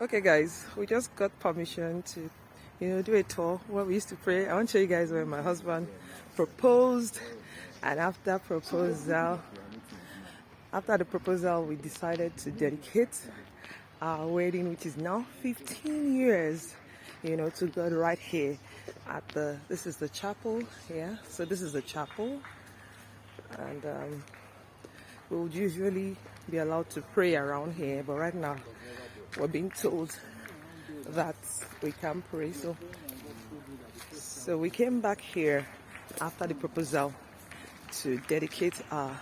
Okay, guys, we just got permission to, do a tour where we used to pray. I want to show you guys where my husband proposed, and after the proposal, we decided to dedicate our wedding, which is now 15 years, to God right here at this is the chapel here. So this is the chapel, and we would usually be allowed to pray around here, but right now we're being told that we can't pray. So we came back here after the proposal to dedicate our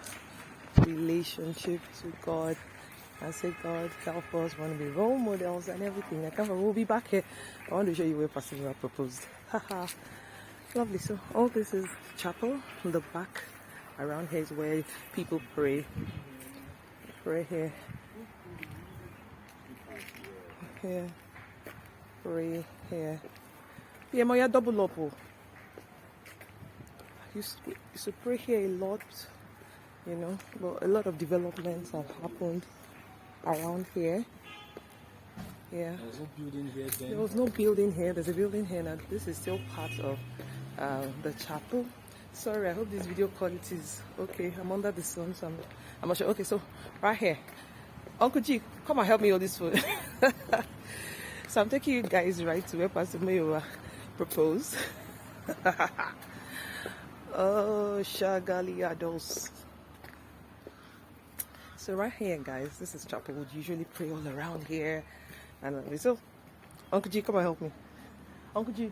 relationship to God and say, God, help us, want to be role models and everything. We'll be back here. I want to show you where Pastor Mira proposed. Haha, lovely. So all this is chapel. In the back around here is where people pray. Pray here. Here. Pray here. Yeah, Maya double up. Used to pray here a lot, but a lot of developments have happened around here. Yeah. There was no building here then. There was no building here. There's a building here now. This is still part of the chapel. Sorry, I hope this video quality is okay. I'm under the sun, so I'm not sure. Okay, so right here. Uncle G, come and help me hold this food. So I'm taking you guys right to where Pastor Mayowa proposed. Oh, Shagaliados. So right here, guys, this is chapel. We usually pray all around here. And so, Uncle G, come and help me. Uncle G.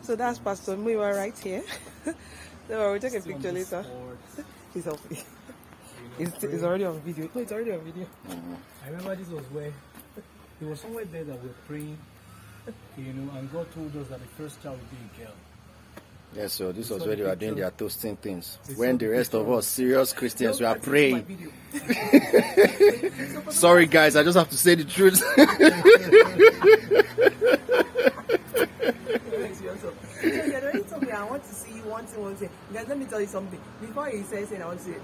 So that's Pastor Mayowa right here. So we'll take a picture later. He's helping. It's already on video. No, it's already on video. I remember this was where there was somewhere there that we were praying, and God told us that the first child would be a girl. Yes, so this was where they were doing their toasting things. When the rest of us serious Christians were praying. Sorry guys, I just have to say the truth. I want to see you one thing. Guys, let me tell you something. Before he says it, I want to say,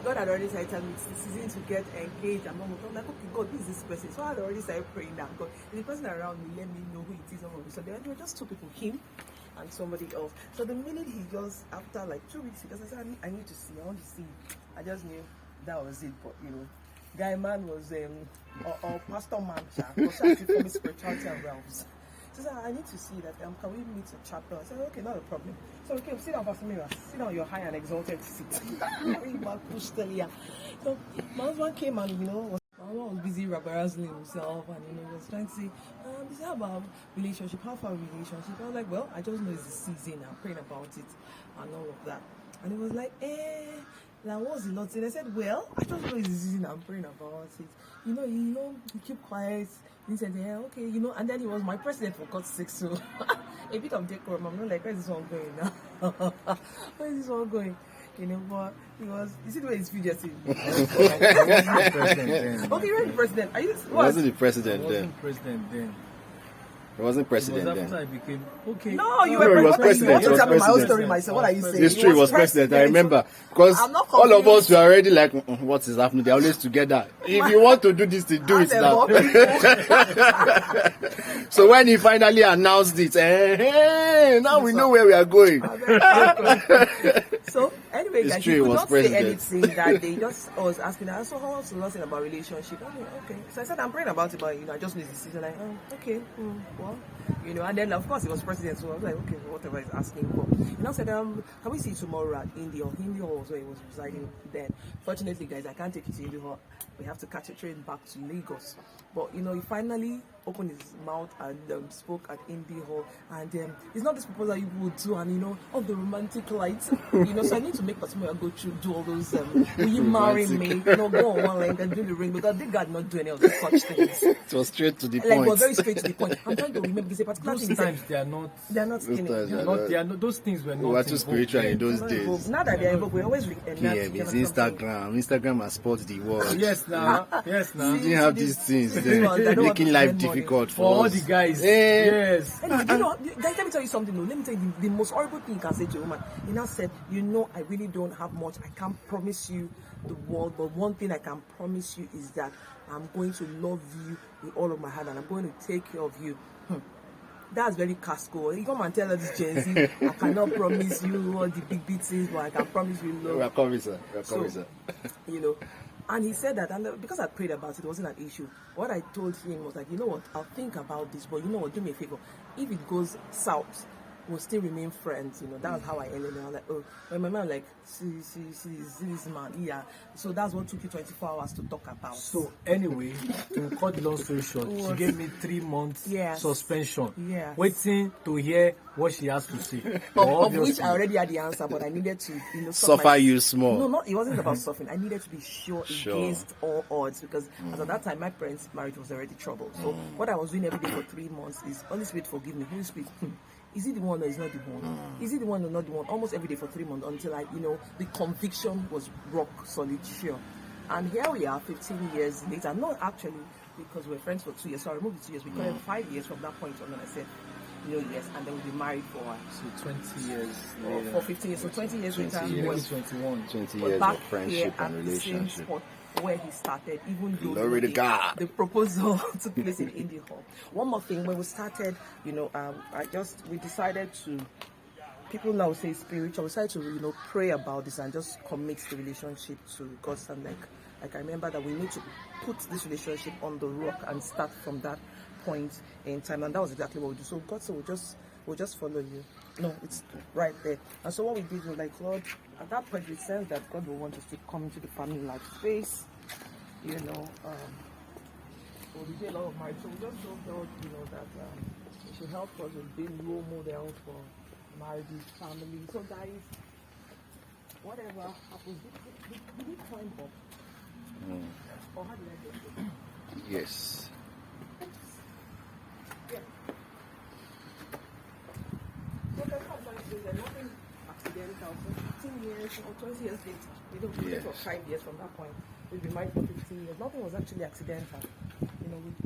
God had already started telling me it's the season to get engaged. I'm like, okay, God, who is this person? So I had already started praying that God, the person around me, let me know who it is. So there were just two people, him and somebody else. So the minute he just, after like 2 weeks, he just said, I need to see, I want to see. I just knew that was it. But, guy man was, or pastor man, because I for me spirituality and realms. So I said, I need to see that. Can we meet a chapter? I said, okay, not a problem. So okay, sit down, Pastor Mira. Sit down your high and exalted seat. So my husband came and my husband was busy razzling himself, and he was trying to say, this is about relationship. How far relationship? I was like, well, I just know it's the season. I'm praying about it and all of that. And he was like, now what's the Lord saying? I said, well, I just know it's the season. I'm praying about it. You keep quiet. He said, yeah, okay, and then he was my president for God's sake, so a bit of decorum. I'm not like, where is this one going now? Where is this one going? But he was, you see the way he's fidgeting. Okay, you're the president. Are you? He wasn't the president I then. wasn't president then. He wasn't It president was after then. I became okay. No, you No, were he was president. president. You want to tell me my own President. story myself. What are you saying? It's true, he was president. I remember. Because I'm not all of us confused. were already like, what is happening? They're always together. If you want to do this, to do it now. So when he finally announced it, now we know where we are going. So anyway, It's guys, true, he he could was not president. say anything that day. Just I was asking her, so how's the nothing about relationship? I'm like, okay. So I said, I'm praying about it, but I just need the season. Like, okay, well, and then of course he was president, so I was like, okay, whatever he's asking for. And I said, can we see you tomorrow at India? India Hall was where he was residing then. Fortunately, guys, I can't take you to India Hall. We have to catch a train back to Lagos. But he finally opened his mouth and spoke at India Hall. And it's not this proposal you would do, and all the romantic lights. So I need to make Pastor go through, do all those. Will you marry me? Go on one line and do the ring, because they got not do any of those such things. It was straight to the Like, point. was very straight to the point. I'm trying to remember because a particular Those thing. times they are not. They're not skinny. times They're are not- They are not. Those things were not. We were too involved spiritual then. in those they're not involved. days. Now that they're involved, we always PM is Instagram has spoiled the world. Yes, now. Yes, now. We didn't have these things See, then, I don't want making to life spend money. difficult For for all us. the guys. Eh. Yes. Anyway, guys, let me tell you something. Let me tell you the most horrible thing you can say to a woman. He now said, I really don't have much. I can't promise you the world, but one thing I can promise you is that I'm going to love you with all of my heart, and I'm going to take care of you. That's very casco. You come and tell us this Gen Z, I cannot promise you all the big things, but I can promise you love. We are coming, sir. We are coming, So, sir. you know, and he said that, and because I prayed about it, it wasn't an issue. What I told him was like, you know what, I'll think about this, but you know what, do me a favor. If it goes south, we'll still remain friends. You know, that was how I ended it. I was like, oh, when my man like, see this man, yeah. So that's what took you 24 hours to talk about. So anyway, to cut the long story short, she gave me 3 months Yes. suspension, Yes. waiting to hear what she has to say. of which I already had the answer, but I needed to, Suffer my- you small. No, it wasn't about suffering. I needed to be sure against all odds, because as at that time my parents' marriage was already troubled. So what I was doing every day for 3 months is, Holy Spirit, forgive me. Holy Spirit, is he the one or is not the one? Is he the one or not the one? Almost every day for 3 months, until I, the conviction was rock solid, sure. And here we are, 15 years later. No, actually, because we're friends for 2 years. So I removed the 2 years. We call it 5 years from that point on. And I said, yes, and then we'll be married for So 20 years for later. 15 years. So 20 years later, 20 he years. was 21. 20 but years back of friendship here and at the same relationship. spot where he started, even though Glory to God. the proposal took place in Indie Hall. One more thing, when we started, we decided to, people now say spiritual, we decided to, pray about this and just commit the relationship to God. And like I remember that we need to put this relationship on the rock and start from that point in time, and that was exactly what we did. So God said, we'll just follow you. No, it's right there. And so what we did was like, Lord, at that point we sensed that God will want us to come into the family life space, so we did a lot of marriage. So we just told God, that He should help us with being role models for marriages, family. So guys, whatever happens, did we climb up? Or how did I get it? Yes. Yeah. So that's how there's nothing accidental. So 15 years or 20 years later, we don't do it for 5 years from that point. We've been married for 15 years. Nothing was actually accidental. We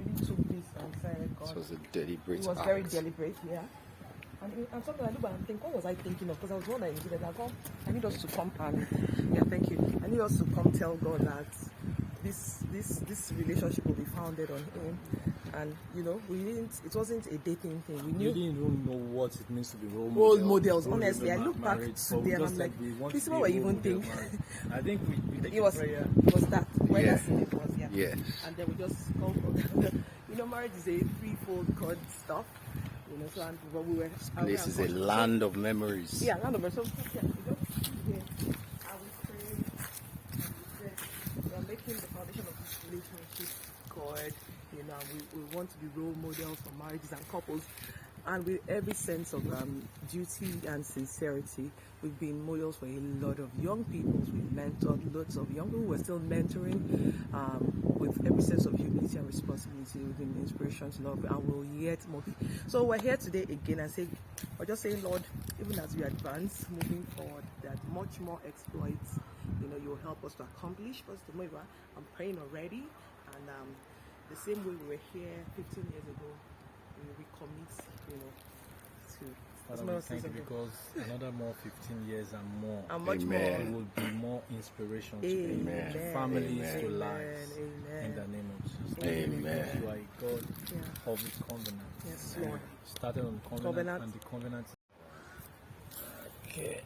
really took this and said, God. This was a deliberate It was act. very deliberate, yeah. And something I look back and think, what was I thinking of? Because I was one that indicated that I need us to come and, yeah, thank you. I need us to come tell God that this relationship will be founded on Him. And it wasn't a dating thing. We knew You didn't even know what it means to be role models. Before we Honestly, were I look back married. to So we them, just I'm said like, we want this is to what be we're role even model thinking. married. I think we did It was prayer. that. When Yeah. that's it was, yeah. Yes. And then we just called for marriage is a threefold God stuff. So but we were This is a land of memories. Yeah, land of memories. So yeah, we just stood here and we prayed and we said we are making the foundation of this relationship God, and we want to be role models for marriages and couples. And with every sense of duty and sincerity, we've been models for a lot of young people. We've mentored lots of young people. We're still mentoring with every sense of humility and responsibility. We've been inspiration to love, and we'll yet more be. So we're here today again and we're just saying, Lord, even as we advance moving forward, that much more exploits, you'll help us to accomplish. First of all, I'm praying already, and the same way we were here 15 years ago, we recommit, to. Father, we thank you because another more 15 years and more. And much Amen. It will be more inspiration Amen. to families, Amen. to lives. Amen. In the name of Jesus. Amen. You are a God of the covenant. Yes, Lord. Started on the covenant, Covenant. and the covenant. Okay.